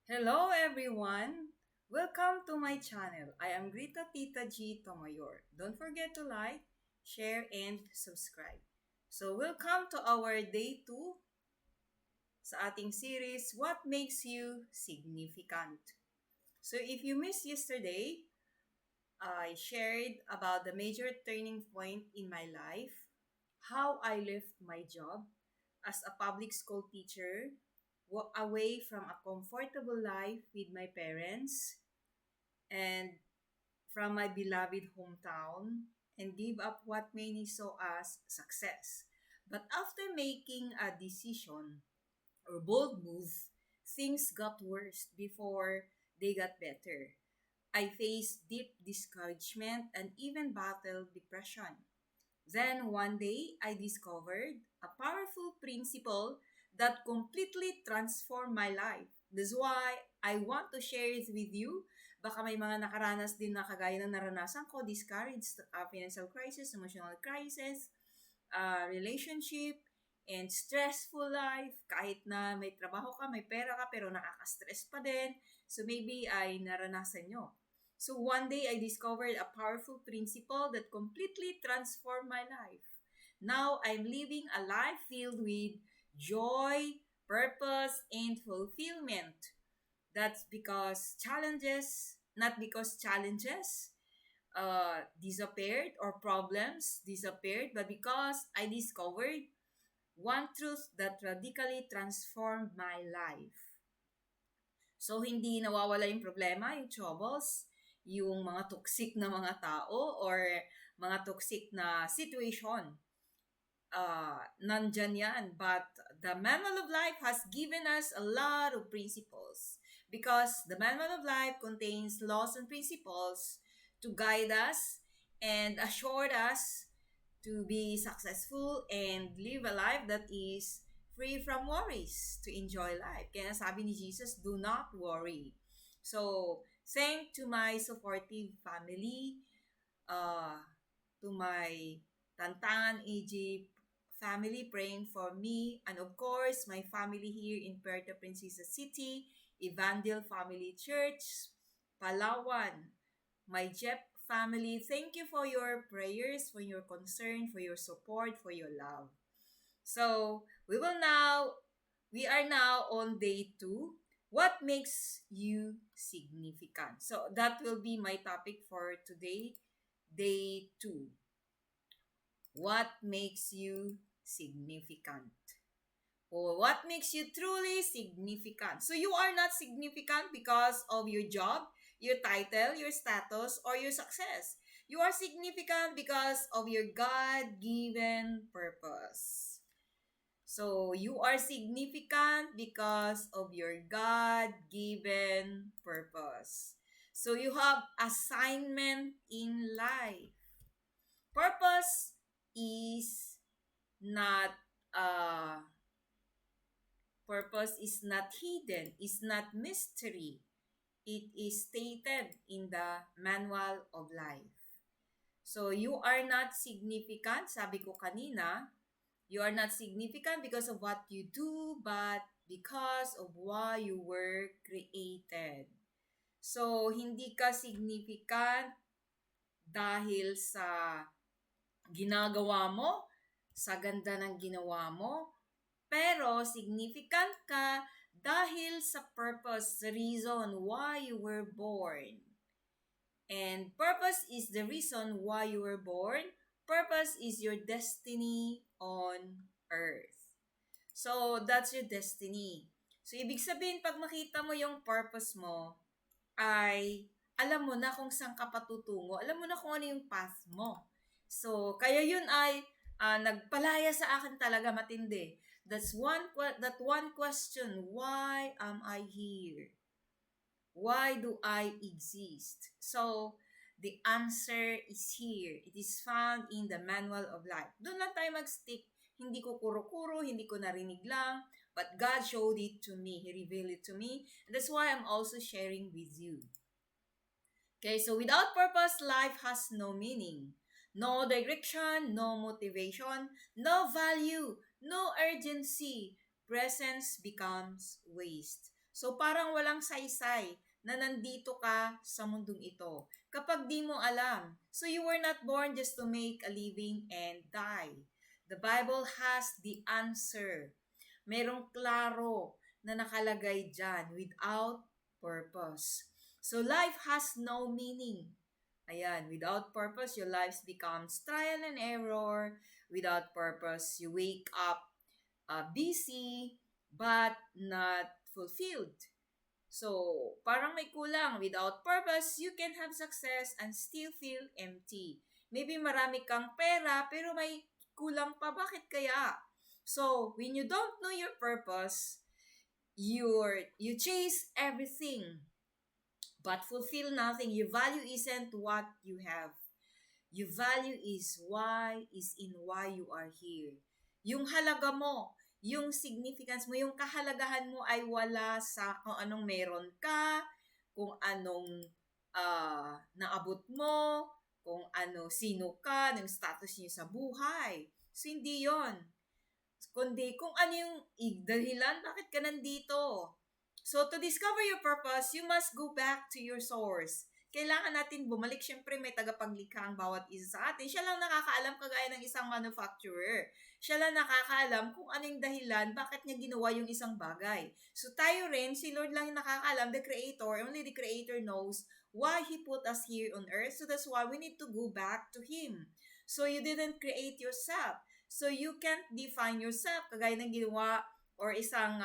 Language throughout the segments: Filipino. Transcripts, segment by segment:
Hello everyone! Welcome to my channel. I am Grita Tita G. Tomayor. Don't forget to like, share, and subscribe. So welcome to our day 2 sa ating series, What Makes You Significant? So if you missed yesterday, I shared about the major turning point in my life, how I left my job as a public school teacher, walk away from a comfortable life with my parents, and from my beloved hometown and gave up what many saw as success. But after making a decision or bold move, things got worse before they got better. I faced deep discouragement and even battled depression. Then one day, I discovered a powerful principle that completely transformed my life. That's why I want to share it with you. Baka may mga nakaranas din na kagaya ng naranasan ko, discouraged, financial crisis, emotional crisis, relationship, and stressful life. Kahit na may trabaho ka, may pera ka, pero nakaka-stress pa din. So maybe ay naranasan nyo. So one day I discovered a powerful principle that completely transformed my life. Now I'm living a life filled with joy, purpose, and fulfillment. That's because not because challenges disappeared or problems disappeared, but because I discovered one truth that radically transformed my life. So, hindi nawawala yung problema, yung troubles, yung mga toxic na mga tao or mga toxic na situation. Nandyan yan. But the Manual of Life has given us a lot of principles because the Manual of Life contains laws and principles to guide us and assure us to be successful and live a life that is free from worries to enjoy life. Kaya sabi ni Jesus, do not worry. So, thank to my supportive family, uh, to my Tantangan Egypt family praying for me, and of course, my family here in Puerto Princesa City, Evangel Family Church, Palawan, my Jep family. Thank you for your prayers, for your concern, for your support, for your love. So, we are now on day 2. What makes you significant? So, that will be my topic for today, day 2. What makes you significant? Or what makes you truly significant? So you are not significant because of your job, your title, your status, or your success. You are significant because of your God given purpose. So you are significant because of your God given purpose. So you have assignment in life. Purpose is not uh purpose is not hidden, is not mystery. It is stated in the manual of life. So you are not significant, sabi ko kanina, you are not significant because of what you do, but because of why you were created. So hindi ka significant dahil sa ginagawa mo, sa ganda ng ginawa mo, pero significant ka dahil sa purpose, the reason why you were born. And purpose is the reason why you were born. Purpose is your destiny on earth. So, that's your destiny. So, ibig sabihin, pag makita mo yung purpose mo, ay alam mo na kung saan ka patutungo. Alam mo na kung ano yung path mo. So, kaya yun ay nagpalaya sa akin talaga matindi. That one question, why am I here? Why do I exist? So, the answer is here. It is found in the Manual of Life. Doon lang tayo mag-stick. Hindi ko kuro-kuro, hindi ko narinig lang, but God showed it to me. He revealed it to me. And that's why I'm also sharing with you. Okay, so without purpose, life has no meaning. No direction, no motivation, no value, no urgency. Presence becomes waste. So parang walang saysay na nandito ka sa mundong ito kapag di mo alam. So you were not born just to make a living and die. The Bible has the answer. Merong klaro na nakalagay dyan without purpose. So life has no meaning. Ayan, without purpose, your life becomes trial and error. Without purpose, you wake up busy but not fulfilled. So, parang may kulang. Without purpose, you can have success and still feel empty. Maybe marami kang pera, pero may kulang pa. Bakit kaya? So, when you don't know your purpose, you chase everything but fulfill nothing. Your value isn't what you have. Your value is in why you are here. Yung halaga mo, yung significance mo, yung kahalagahan mo ay wala sa kung anong meron ka, kung anong naabot mo, kung ano, sino ka, yung status niyo sa buhay. So, hindi yon. Kundi kung ano yung dahilan, bakit ka nandito. So, to discover your purpose, you must go back to your source. Kailangan natin bumalik. Siyempre, may tagapaglikha ang bawat isa sa atin. Siya lang nakakaalam kagaya ng isang manufacturer. Siya lang nakakaalam kung ano yung dahilan, bakit niya ginawa yung isang bagay. So, tayo rin, si Lord lang yung nakakaalam, the Creator, only the Creator knows why He put us here on earth. So, that's why we need to go back to Him. So, you didn't create yourself. So, you can't define yourself. Kagaya ng ginawa or isang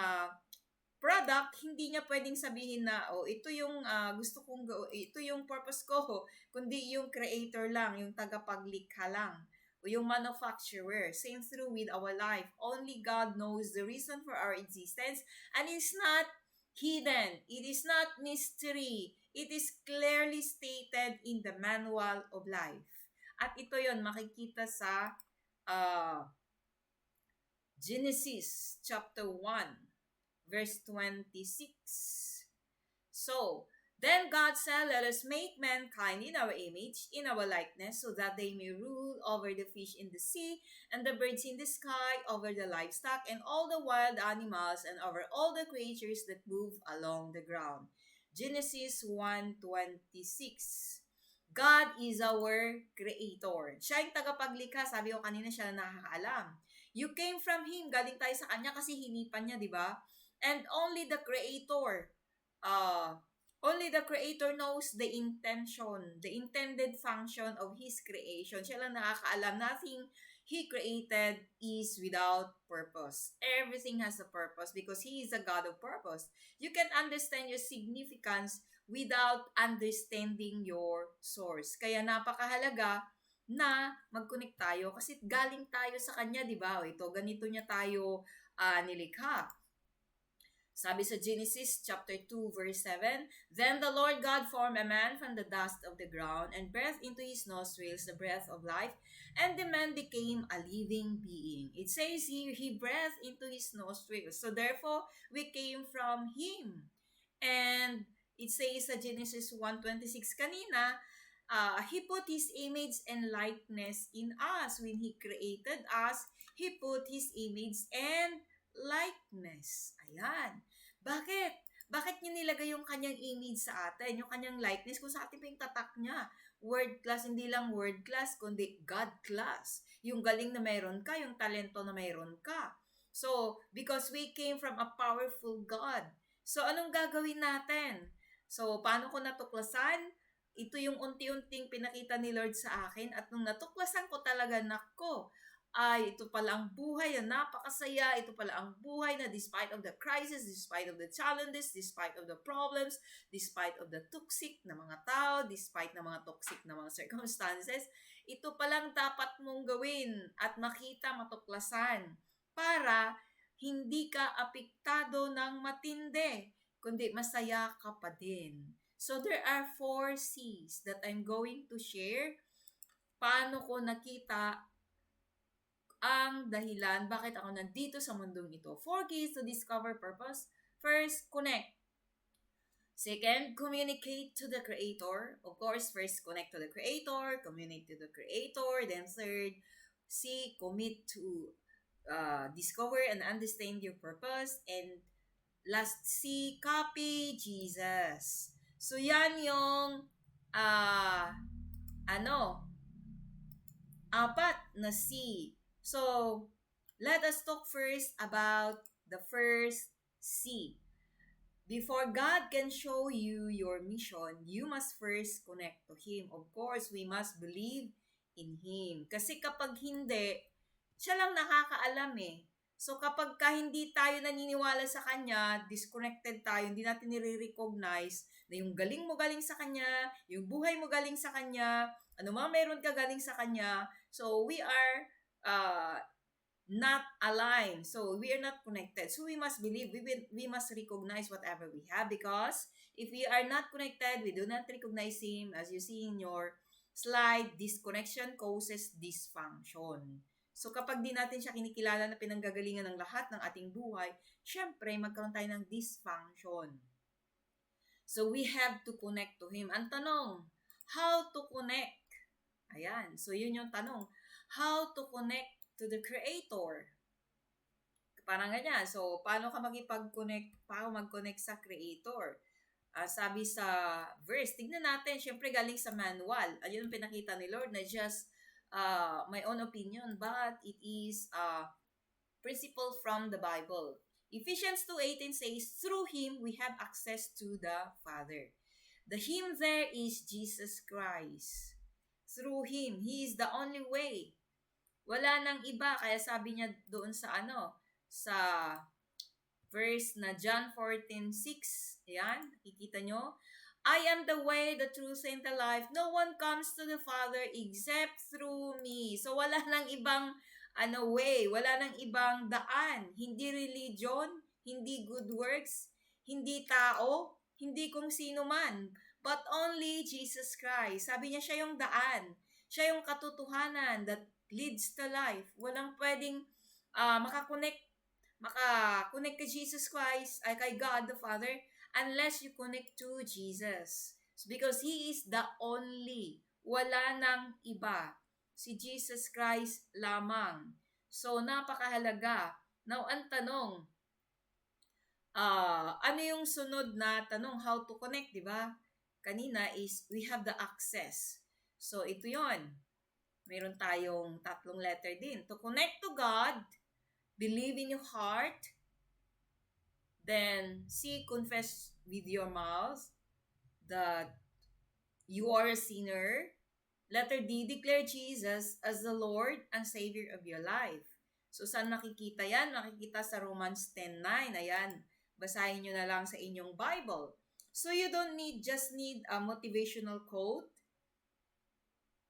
product, hindi niya pwedeng sabihin na, oh, ito yung gusto kong ito yung purpose ko, kundi yung creator lang, yung tagapaglikha lang, o yung manufacturer. Same through with our life. Only God knows the reason for our existence, and it's not hidden. It is not mystery. It is clearly stated in the manual of life. At ito yon makikita sa Genesis chapter 1. Verse 26. So, then God said, let us make mankind in our image, in our likeness, so that they may rule over the fish in the sea, and the birds in the sky, over the livestock, and all the wild animals, and over all the creatures that move along the ground. Genesis 1:26. God is our creator. Siya yung tagapaglikha. Sabi ko kanina, siya na nakakaalam. You came from Him. Galing tayo sa Kanya kasi hinipan niya, di ba? And only the Creator knows the intention, the intended function of His creation. Siya lang nakakaalam. Nothing He created is without purpose. Everything has a purpose because He is a God of purpose. You can understand your significance without understanding your source. Kaya napakahalaga na mag-connect tayo kasi galing tayo sa Kanya, di ba? O ito, ganito niya tayo nilikha. Sabi sa Genesis chapter 2 verse 7, then the Lord God formed a man from the dust of the ground and breathed into his nostrils the breath of life, and the man became a living being. It says here, he breathed into his nostrils. So therefore, we came from him. And it says sa Genesis 1:26 kanina, He put His image and likeness in us. When He created us, He put His image and likeness. Ayan. Bakit? Bakit niya nilagay yung kanyang image sa atin, yung kanyang likeness, kung sa atin pa yung tatak niya? Word class, hindi lang word class, kundi God class. Yung galing na mayroon ka, yung talento na mayroon ka. So, because we came from a powerful God. So, anong gagawin natin? So, paano ko natuklasan? Ito yung unti-unting pinakita ni Lord sa akin at nung natuklasan ko talaga, nako, ay ito pala ang buhay na napakasaya, ito pala ang buhay na despite of the crisis, despite of the challenges, despite of the problems, despite of the toxic na mga tao, despite ng mga toxic na mga circumstances, ito palang dapat mong gawin at makita, matuklasan para hindi ka apektado ng matindi, kundi masaya ka pa din. So there are 4 C's that I'm going to share. Paano ko nakita ang dahilan bakit ako nandito sa mundong ito. 4 keys to discover purpose. First, connect. Second, communicate to the Creator. Of course, first, connect to the Creator, communicate to the Creator. Then third, commit to discover and understand your purpose. And Last C, copy Jesus. So yan yung ah ano, apat na C. So, let us talk first about the first C. Before God can show you your mission, you must first connect to Him. Of course, we must believe in Him. Kasi kapag hindi, siya lang nakakaalam eh. So kapag ka hindi tayo naniniwala sa Kanya, disconnected tayo, hindi natin nire-recognize na yung galing mo galing sa Kanya, yung buhay mo galing sa Kanya, ano mga meron ka galing sa Kanya. So we are uh, not aligned. So we are not connected. So we must believe, we must recognize whatever we have, because if we are not connected, we do not recognize Him. As you see in your slide, disconnection causes dysfunction. So kapag di natin siya kinikilala na pinanggagalingan ng lahat ng ating buhay, syempre magkaroon tayo ng dysfunction. So we have to connect to Him. Ang tanong, how to connect? Ayan, so yun yung tanong. How to connect to the Creator? Parang ganyan. So, paano ka magipag-connect, paano mag-connect sa Creator? Sabi sa verse, tignan natin, syempre galing sa manual. Ayun ang pinakita ni Lord na just my own opinion, but it is principle from the Bible. Ephesians 2:18 says, through Him we have access to the Father. The Him there is Jesus Christ. Through Him, He is the only way. Wala nang iba, kaya sabi niya doon sa sa verse na John 14:6. Ayan, nakikita nyo? I am the way, the truth, and the life. No one comes to the Father except through me. So wala nang ibang way, wala nang ibang daan. Hindi religion, hindi good works, hindi tao, hindi kung sino man, but only Jesus Christ. Sabi niya siya yung daan. Siya yung katotohanan that leads to life. Walang pwedeng makakonect kay Jesus Christ, ay kay God the Father, unless you connect to Jesus. Because He is the only. Wala nang iba. Si Jesus Christ lamang. So, napakahalaga. Now, ang tanong, ano yung sunod na tanong? How to connect, di ba? Kanina is, we have the access. So, ito yon. Meron tayong tatlong letter din. To connect to God, believe in your heart. Then, C, confess with your mouth that you are a sinner. Letter D, declare Jesus as the Lord and Savior of your life. So, saan makikita yan? Makikita sa Romans 10:9. Ayan, basahin nyo na lang sa inyong Bible. So, you don't just need a motivational quote.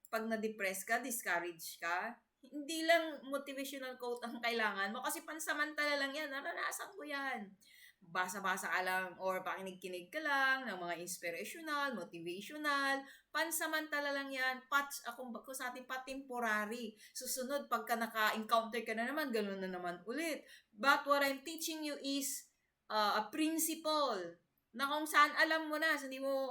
Pag na-depress ka, discouraged ka, hindi lang motivational quote ang kailangan mo kasi pansamantala lang yan. Naranasan ko yan. Basa-basa ka lang or pakinig-kinig ka lang ng mga inspirational, motivational, pansamantala lang yan. Kung sa ating temporary. Susunod, pagka naka-encounter ka na naman, ganoon na naman ulit. But what I'm teaching you is a principle na kung saan alam mo na, hindi mo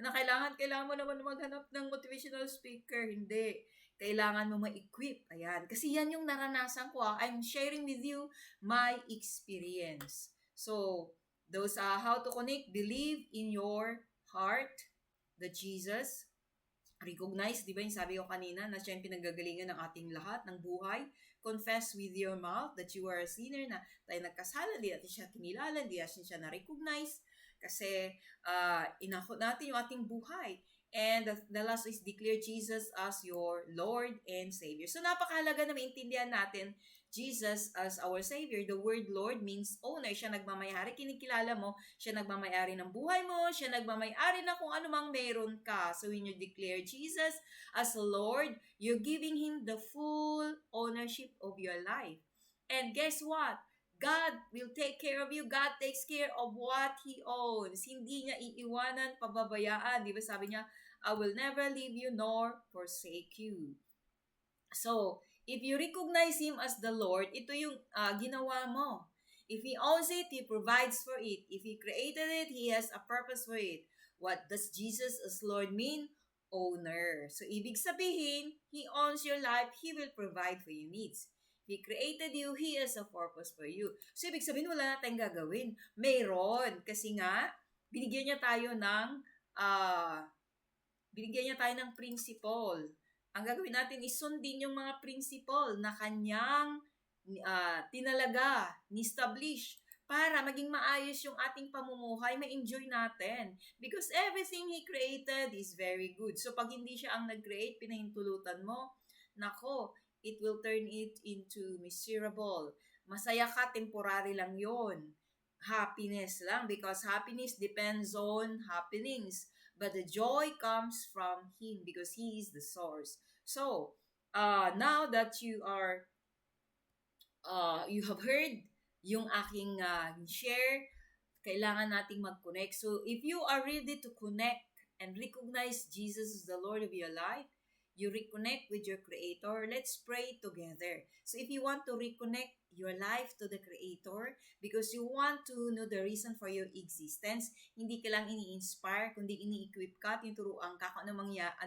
na kailangan mo naman maghanap ng motivational speaker. Hindi. Kailangan mo ma-equip. Ayan. Kasi yan yung naranasan ko. I'm sharing with you my experience. So, those how to connect, believe in your heart that Jesus, recognize, di ba yung sabi ko kanina, na siya yung pinanggagalingan ng ating lahat, ng buhay. Confess with your mouth that you are a sinner, na tayo nagkasala, di natin siya kinilala, di natin siya na-recognize, kasi inakot natin yung ating buhay. And the last is declare Jesus as your Lord and Savior. So napakahalaga na maintindihan natin Jesus as our Savior. The word Lord means owner. Siya nagmamayari. Kinikilala mo, siya nagmamayari ng buhay mo, siya nagmamayari na kung ano mang meron ka. So when you declare Jesus as Lord, you're giving Him the full ownership of your life. And guess what? God will take care of you. God takes care of what He owns. Hindi niya iiwanan, pababayaan. Di ba sabi niya, I will never leave you nor forsake you. So, if you recognize Him as the Lord, ito yung ginawa mo. If He owns it, He provides for it. If He created it, He has a purpose for it. What does Jesus as Lord mean? Owner. So, ibig sabihin, He owns your life. He will provide for your needs. He created you. He has a purpose for you. So, ibig sabihin, wala na tayong gagawin. Mayroon. Kasi nga, binigyan niya tayo ng ah, binigyan niya tayo ng principle. Ang gagawin natin is sundin yung mga principle na kanyang tinalaga, ni-establish para maging maayos yung ating pamumuhay, ma-enjoy natin. Because everything He created is very good. So, pag hindi siya ang nag-create, pinahintulutan mo, nako, it will turn it into miserable. Masaya ka, temporary lang yon. Happiness lang because happiness depends on happenings. But the joy comes from Him because He is the source. So, now that you have heard yung aking share, kailangan nating mag-connect. So, if you are ready to connect and recognize Jesus as the Lord of your life, you reconnect with your Creator. Let's pray together. So, if you want to reconnect your life to the Creator because you want to know the reason for your existence, hindi ka lang ini-inspire, kundi ini-equip ka, tinuturuan ka kung ano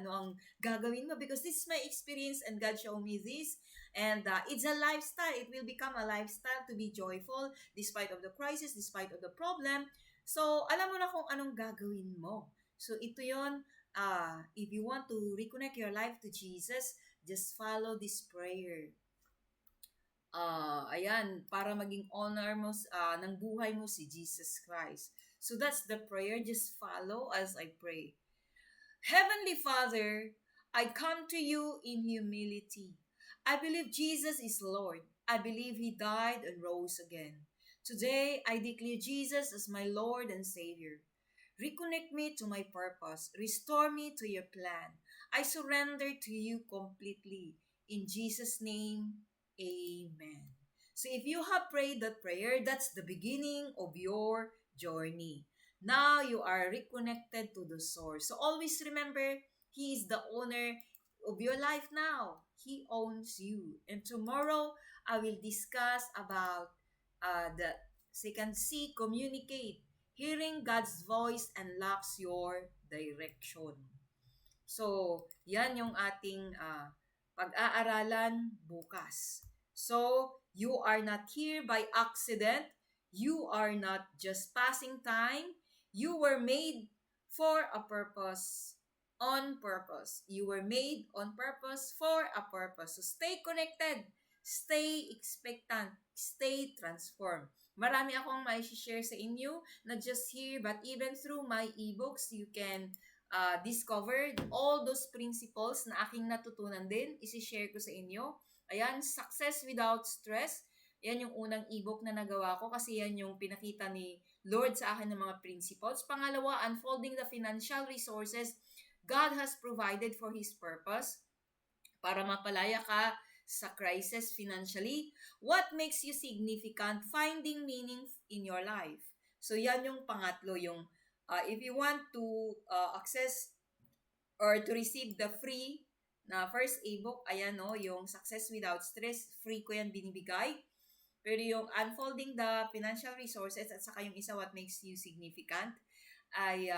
ang gagawin mo because this is my experience and God showed me this. And it's a lifestyle. It will become a lifestyle to be joyful despite of the crisis, despite of the problem. So, alam mo na kung anong gagawin mo. So, ito yon. If you want to reconnect your life to Jesus, just follow this prayer. Ayan, para maging honor mo ng buhay mo si Jesus Christ. So, that's the prayer. Just follow as I pray. Heavenly Father, I come to you in humility. I believe Jesus is Lord. I believe He died and rose again. Today, I declare Jesus as my Lord and Savior. Reconnect me to my purpose. Restore me to your plan. I surrender to you completely. In Jesus' name, amen. So if you have prayed that prayer, that's the beginning of your journey. Now you are reconnected to the source. So always remember, He is the owner of your life now. He owns you. And tomorrow, I will discuss about the second C, communicate. Hearing God's voice unlocks your direction. So, yan yung ating pag-aaralan bukas. So, you are not here by accident. You are not just passing time. You were made for a purpose. On purpose. You were made on purpose for a purpose. So stay connected, stay expectant, stay transformed. Marami akong mai-share sa inyo, not just here, but even through my ebooks, you can discover all those principles na aking natutunan din, isi-share ko sa inyo. Ayan, Success Without Stress. Yan yung unang ebook na nagawa ko kasi yan yung pinakita ni Lord sa akin ng mga principles. Pangalawa, Unfolding the Financial Resources God has provided for His purpose para mapalaya ka sa crisis financially. What makes you significant? Finding meaning in your life. So yan yung pangatlo, yung if you want to access or to receive the free na first ebook, ayan no, yung Success Without Stress, free ko yan binibigay. Pero yung Unfolding the Financial Resources at saka yung isa, What Makes You Significant, ay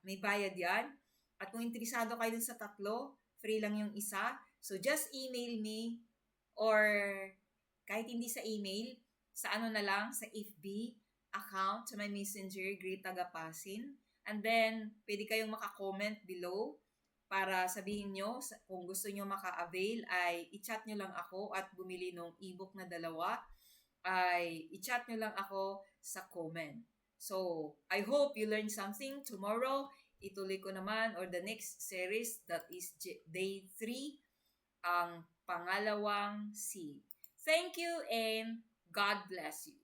may bayad yan. At kung interesado kayo dun sa tatlo, free lang yung isa. So, just email me or kahit hindi sa email, sa ano na lang, sa FB account, sa my messenger, Greta Gapasin. And then, pwede kayong maka-comment below para sabihin nyo, kung gusto nyo maka-avail, ay i-chat nyo lang ako at bumili ng ebook na dalawa, ay i-chat nyo lang ako sa comment. So, I hope you learned something tomorrow. Ituloy ko naman or the next series that is day 3 ang pangalawang C. Thank you and God bless you.